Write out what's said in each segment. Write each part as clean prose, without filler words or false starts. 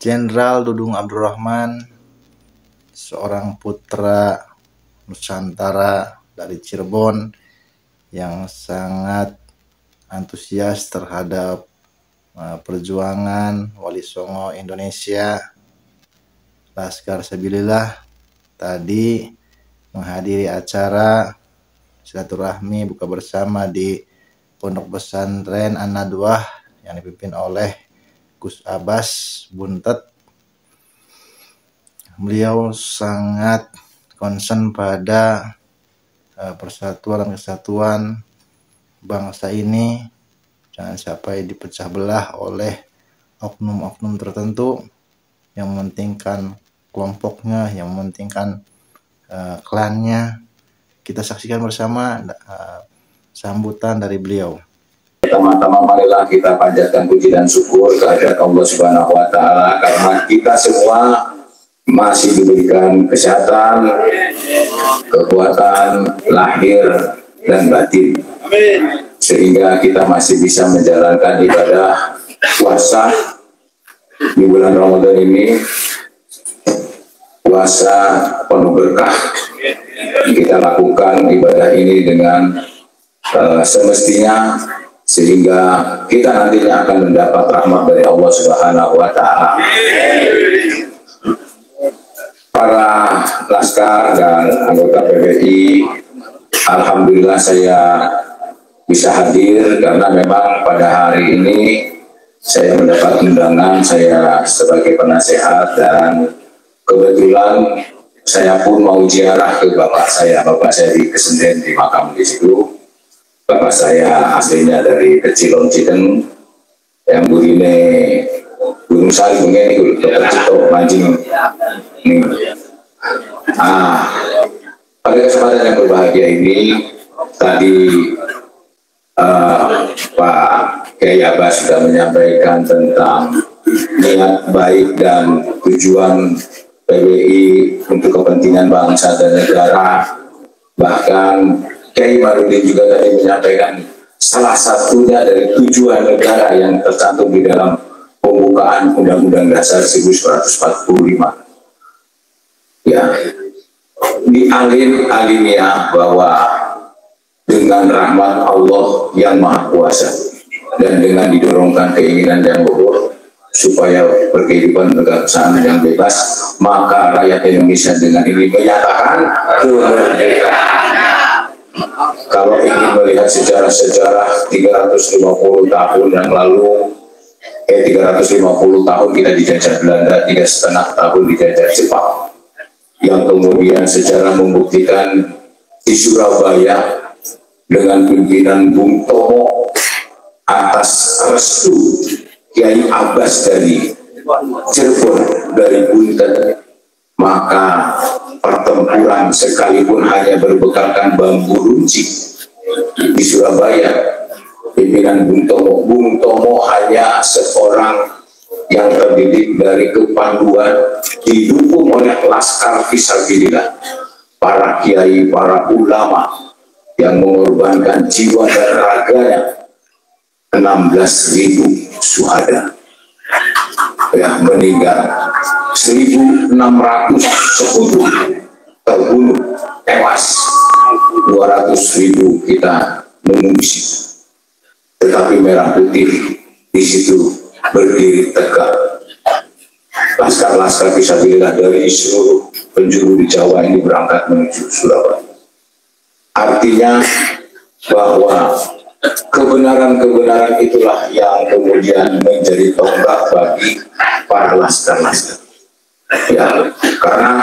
Jenderal Dudung Abdurrahman, seorang putra Nusantara dari Cirebon yang sangat antusias terhadap perjuangan Wali Songo Indonesia, Laskar Sabilillah, tadi menghadiri acara silaturahmi buka bersama di Pondok Pesantren An-Nadwah yang dipimpin oleh Gus Abbas Buntet. Beliau sangat concern pada persatuan dan kesatuan bangsa ini, jangan sampai dipecah belah oleh oknum-oknum tertentu yang mementingkan kelompoknya, yang mementingkan klannya. Kita saksikan bersama sambutan dari beliau. Teman-teman, marilah kita panjatkan puji dan syukur kehadirat Allah Subhanahu wa Ta'ala, karena kita semua masih diberikan kesehatan, kekuatan lahir dan batin, sehingga kita masih bisa menjalankan ibadah puasa di bulan Ramadan ini, puasa penuh berkah. Kita lakukan ibadah ini dengan semestinya, sehingga kita nantinya akan mendapat rahmat dari Allah Subhanahu wa Ta'ala. Para laskar dan anggota PBI, alhamdulillah saya bisa hadir karena memang pada hari ini saya mendapat undangan, saya sebagai penasehat, dan kebetulan saya pun mau ziarah ke bapak saya di Kesenden, di makam di situ. Bapak saya aslinya dari Kecilon Cideng, yang burine Gunung Sari Bengeni, Cito Mancing. Pada kesempatan yang berbahagia ini, tadi Pak Kiai Abbas sudah menyampaikan tentang niat baik dan tujuan PBI untuk kepentingan bangsa dan negara. Bahkan Kiai Marudin juga tadi menyampaikan salah satunya dari tujuan negara yang tercantum di dalam pembukaan Undang-Undang Dasar 1945. Ya, dialin-alinnya bahwa dengan rahmat Allah yang Maha Kuasa dan dengan didorongkan keinginan yang luhur supaya berkehidupan kebangsaan yang bebas, maka rakyat Indonesia dengan ini menyatakan kemerdekaan. Kalau ingin melihat sejarah-sejarah 350 tahun yang lalu, 350 tahun kita dijajah Belanda, 3,5 tahun dijajah Jepang, yang kemudian sejarah membuktikan di Surabaya dengan pimpinan Bung Tomo atas restu Kiai Abbas dari Cirebon, dari Buntet, maka pertempuran sekalipun hanya berbekalkan bambu runcing di Surabaya, pimpinan Bung Tomo hanya seorang yang terdidik dari kepanduan, didukung oleh laskar fisabilillah, para kiai, para ulama yang mengorbankan jiwa dan raganya, 16.000 syuhada yang meninggal, 1.600 sekutu terbunuh, tewas, 200.000 kita mengungsi. Tetapi merah putih di situ berdiri tegak. Laskar-laskar fisabilillah dari seluruh penjuru di Jawa ini berangkat menuju Surabaya. Artinya bahwa kebenaran-kebenaran itulah yang kemudian menjadi tonggak bagi para laskar-laskar. Ya, karena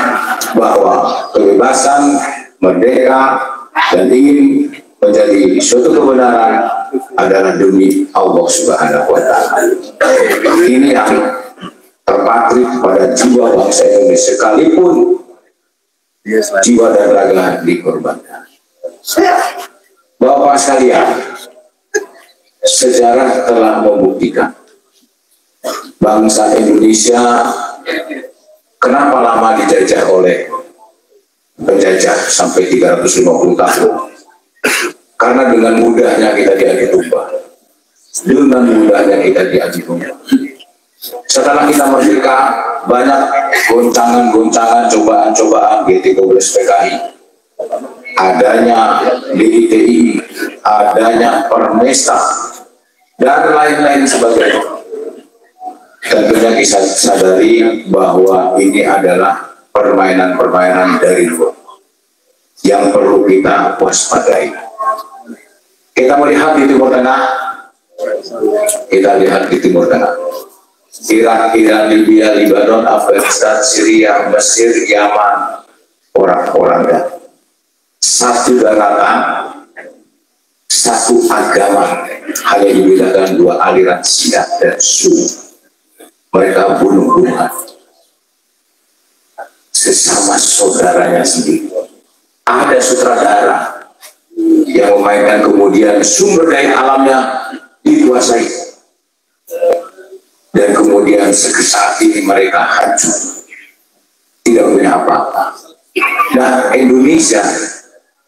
bahwa kebebasan, merdeka, dan ingin menjadi suatu kebenaran adalah demi Allah Subhanahu wa Ta'ala. Ini yang terpatrik pada jiwa bangsa Indonesia, sekalipun jiwa dan raga dikorbankan. Bapak sekalian, sejarah telah membuktikan bangsa Indonesia kenapa lama dijajah oleh penjajah sampai 350 tahun. Karena dengan mudahnya kita diadu domba, dengan mudahnya kita diadu domba. Setelah kita merdeka, banyak goncangan-goncangan, cobaan-cobaan GT12 PKI, adanya DITI, adanya Permesta, dan lain-lain sebagainya. Tentunya kita sadari bahwa ini adalah permainan-permainan dari luar yang perlu kita waspadai. Kita melihat di Timur Tengah, Irak, Iran, Libya, Lebanon, Afghanistan, Syria, Mesir, Yaman, orang-orangnya satu daratan, satu agama, hanya dibedakan dua aliran Syiah dan Sunni. Mereka bunuh-bunuhan sesama saudaranya sendiri. Ada sutradara yang memainkan, kemudian sumber daya alamnya dikuasai, dan kemudian saat ini mereka hancur, tidak punya apa-apa. Nah, Indonesia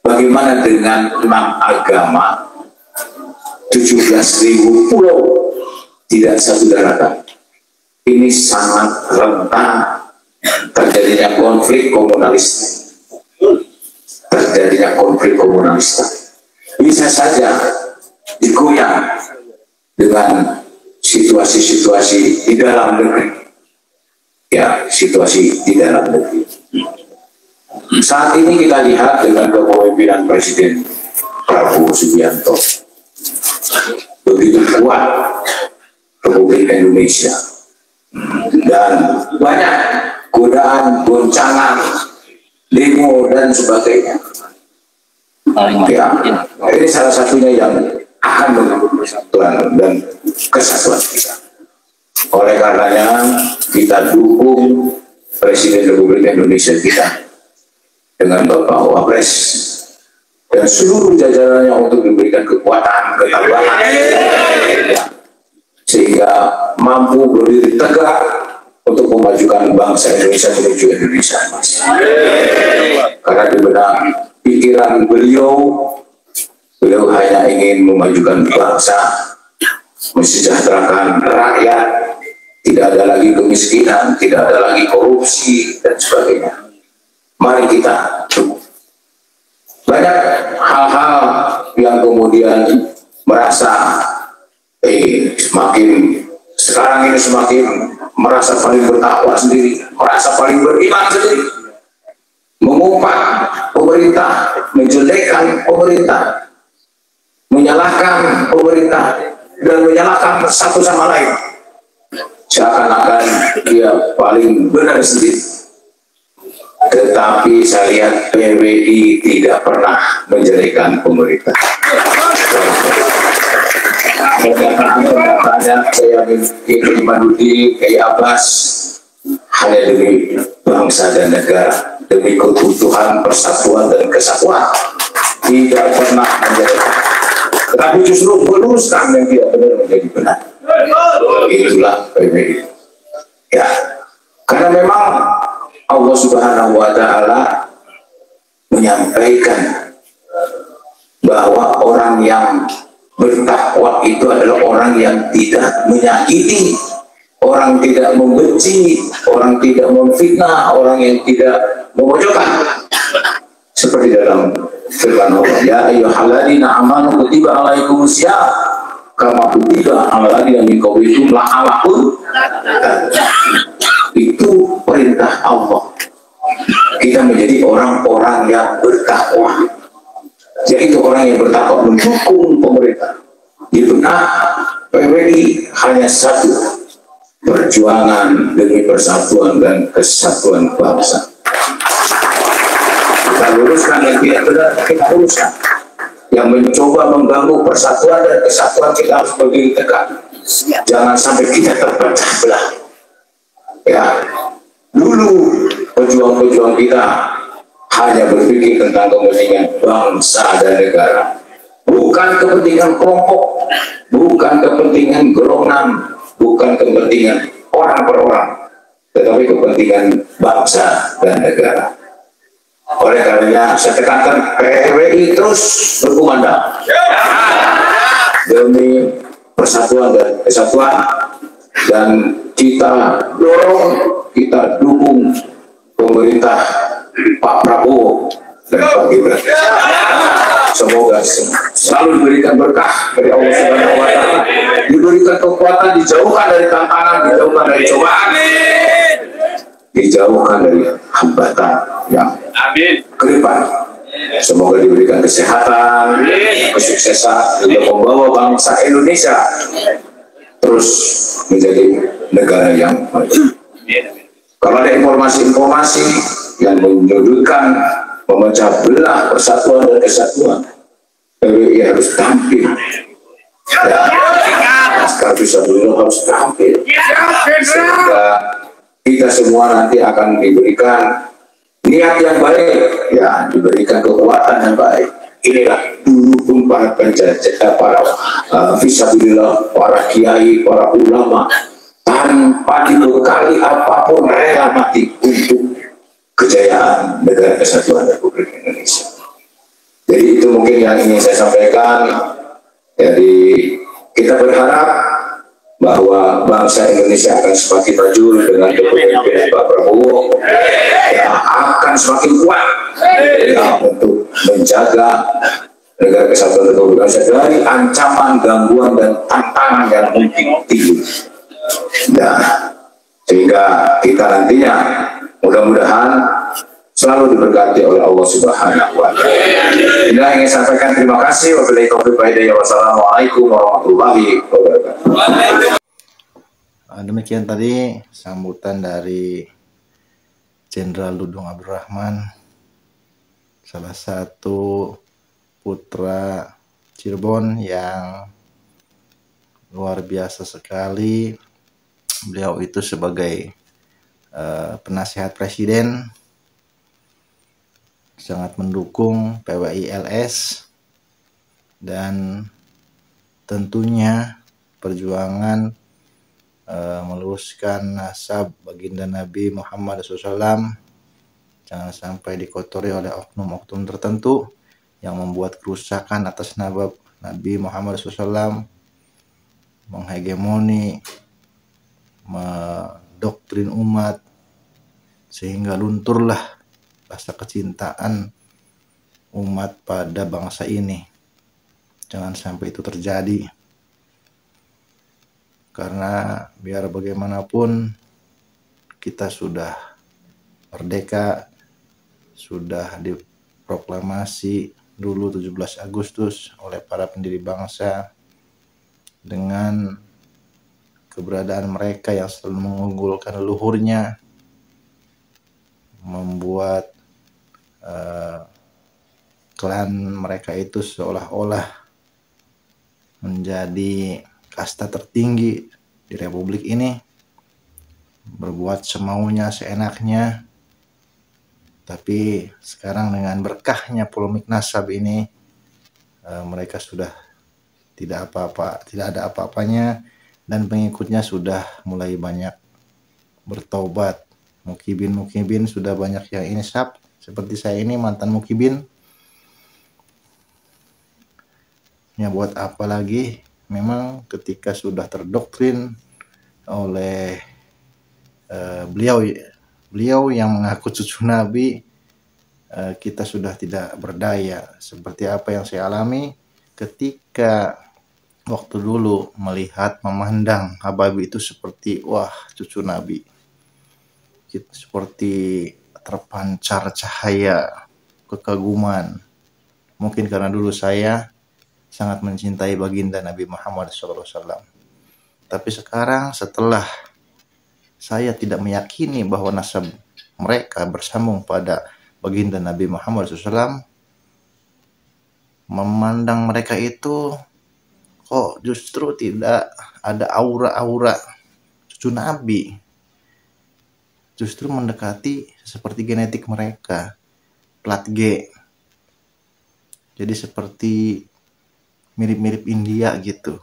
bagaimana dengan 6 agama, 17.000 pulau, tidak satu daratan? Ini sangat rentan terjadinya konflik komunalis. Bisa saja digoyang dengan situasi-situasi di dalam negeri. Ya, situasi di dalam negeri. Saat ini kita lihat dengan kepemimpinan Presiden Prabowo Subianto, begitu kuat Republik Indonesia, dan banyak godaan, goncangan, demo dan sebagainya. Ya, ini salah satunya yang akan mengganggu persatuan dan kesatuan kita. Oleh karenanya kita dukung Presiden Republik Indonesia kita dengan Bapak Wapres dan seluruh jajarannya untuk diberikan kekuatan, ketabahan, sehingga mampu berdiri tegak untuk memajukan bangsa Indonesia menuju Indonesia emas. Karena di benak pikiran beliau hanya ingin memajukan bangsa, mensejahterakan rakyat, tidak ada lagi kemiskinan, tidak ada lagi korupsi dan sebagainya. Mari kita dukung. Banyak hal-hal yang kemudian merasa sekarang ini semakin merasa paling bertakwa sendiri, merasa paling beriman sendiri, mengumpat pemerintah, menjelekkan pemerintah, menyalahkan pemerintah, dan menyalahkan satu sama lain, seakan-akan dia paling benar sendiri. Tetapi saya lihat PWI tidak pernah menjelekkan pemerintah. Saya ingin Madudi, Kiai Abbas, hanya demi bangsa dan negara, demi kebutuhan persatuan dan kesatuan, tidak pernah menjelekkan, tetapi justru meluruskan yang tidak benar menjadi benar. Itulah PBI. Ya, karena memang Allah Subhanahu wa Ta'ala menyampaikan bahwa orang yang bertakwa itu adalah orang yang tidak menyakiti, orang tidak membenci, orang tidak memfitnah, orang yang tidak memojokkan. Seperti dalam firman Allah, ya ayyuhalladzina amanu kutiba alaikumusiyam kama kutiba alal ladzina min qablikum la'allakum tattaqun. Itu perintah Allah. Kita menjadi orang-orang yang bertakwa, yaitu orang yang bertakwa mendukung pemerintah. Di benak PWI hanya satu, perjuangan demi persatuan dan kesatuan bangsa. Kita luruskan yang tidak benar, kita luruskan. Yang mencoba mengganggu persatuan dan kesatuan, kita harus berdiri tegak. Jangan sampai kita terpecah belah. Ya, dulu pejuang-pejuang kita hanya berpikir tentang kepentingan bangsa dan negara, bukan kepentingan kelompok, bukan kepentingan golongan, bukan kepentingan orang per orang, tetapi kepentingan bangsa dan negara. Oleh karenanya saya tekankan PWI terus berkumandang demi persatuan dan kesatuan, dan kita dorong, kita dukung pemerintah Pak Prabowo dan Pak Gibran. Semoga selalu diberikan berkah dari Allah Subhanahu wa Ta'ala, diberikan kekuatan, dijauhkan dari tantangan, dijauhkan dari cobaan, dijauhkan dari hambatan yang ke depan. Semoga diberikan kesehatan, kesuksesan untuk membawa bangsa Indonesia terus menjadi negara yang maju. Kalau ada informasi-informasi yang menyudutkan, memecah belah persatuan dan kesatuan, PBI harus tampil. Laskar Fisabilillah harus tampil. Sehingga kita semua nanti akan diberikan niat yang baik, ya, diberikan kekuatan yang baik. Inilah dulu pun para penjajah, para fisabilillah, para kiai, para ulama, tanpa dibekali apapun rela mati untuk kejayaan negara kesatuan Republik Indonesia. Jadi itu mungkin yang ingin saya sampaikan. Jadi kita berharap bahwa bangsa Indonesia akan semakin maju dengan kepemimpinan Pak Prabowo, yang akan semakin kuat ya, untuk menjaga negara kesatuan Republik Indonesia dari ancaman, gangguan, dan tantangan yang mungkin tinggi. Nah, sehingga kita nantinya mudah-mudahan selalu diberkati oleh Allah Subhanahu wa Ta'ala. Inilah yang ingin saya sampaikan. Terima kasih. Wassalamualaikum warahmatullahi wabarakatuh. Demikian tadi sambutan dari Jenderal Dudung Abdurrahman, salah satu putra Cirebon yang luar biasa sekali. Beliau itu sebagai penasihat presiden sangat mendukung PWI-LS, dan tentunya perjuangan meluruskan nasab baginda Nabi Muhammad SAW jangan sampai dikotori oleh oknum-oknum tertentu yang membuat kerusakan atas nama Nabi Muhammad SAW, menghegemoni, mendoktrin umat, sehingga lunturlah rasa kecintaan umat pada bangsa ini. Jangan sampai itu terjadi, karena biar bagaimanapun kita sudah merdeka, sudah diproklamasi dulu 17 Agustus oleh para pendiri bangsa, dengan keberadaan mereka yang selalu mengunggulkan leluhurnya, membuat klan mereka itu seolah-olah menjadi kasta tertinggi di republik ini, berbuat semaunya, seenaknya. Tapi sekarang dengan berkahnya polemik nasab ini, mereka sudah tidak ada apa-apanya, dan pengikutnya sudah mulai banyak bertobat. Mukibin sudah banyak yang insaf, seperti saya ini mantan mukibin. Ya buat apa lagi? Memang ketika sudah terdoktrin oleh beliau yang mengaku cucu Nabi, kita sudah tidak berdaya. Seperti apa yang saya alami ketika waktu dulu melihat, memandang Habibie itu seperti wah cucu Nabi, seperti terpancar cahaya kekaguman. Mungkin karena dulu saya sangat mencintai baginda Nabi Muhammad SAW. Tapi sekarang setelah saya tidak meyakini bahwa nasab mereka bersambung pada baginda Nabi Muhammad SAW, memandang mereka itu kok justru tidak ada aura-aura cucu Nabi, justru mendekati seperti genetik mereka, plat G. Jadi seperti mirip-mirip India gitu.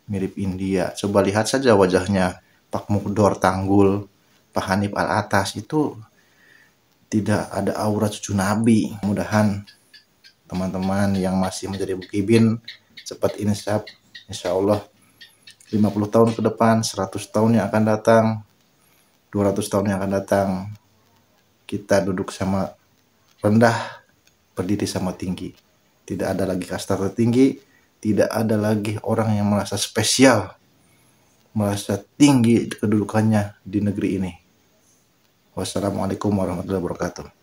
Mirip India. Coba lihat saja wajahnya Pak Mukdor Tanggul, Pak Hanif Al-Atas, itu tidak ada aura cucu Nabi. Mudah-mudahan teman-teman yang masih menjadi mukibin cepat insaf. Insya Allah 50 tahun ke depan, 100 tahun yang akan datang, 200 tahun yang akan datang, kita duduk sama rendah, berdiri sama tinggi. Tidak ada lagi kasta tertinggi, tidak ada lagi orang yang merasa spesial, merasa tinggi kedudukannya di negeri ini. Wassalamualaikum warahmatullahi wabarakatuh.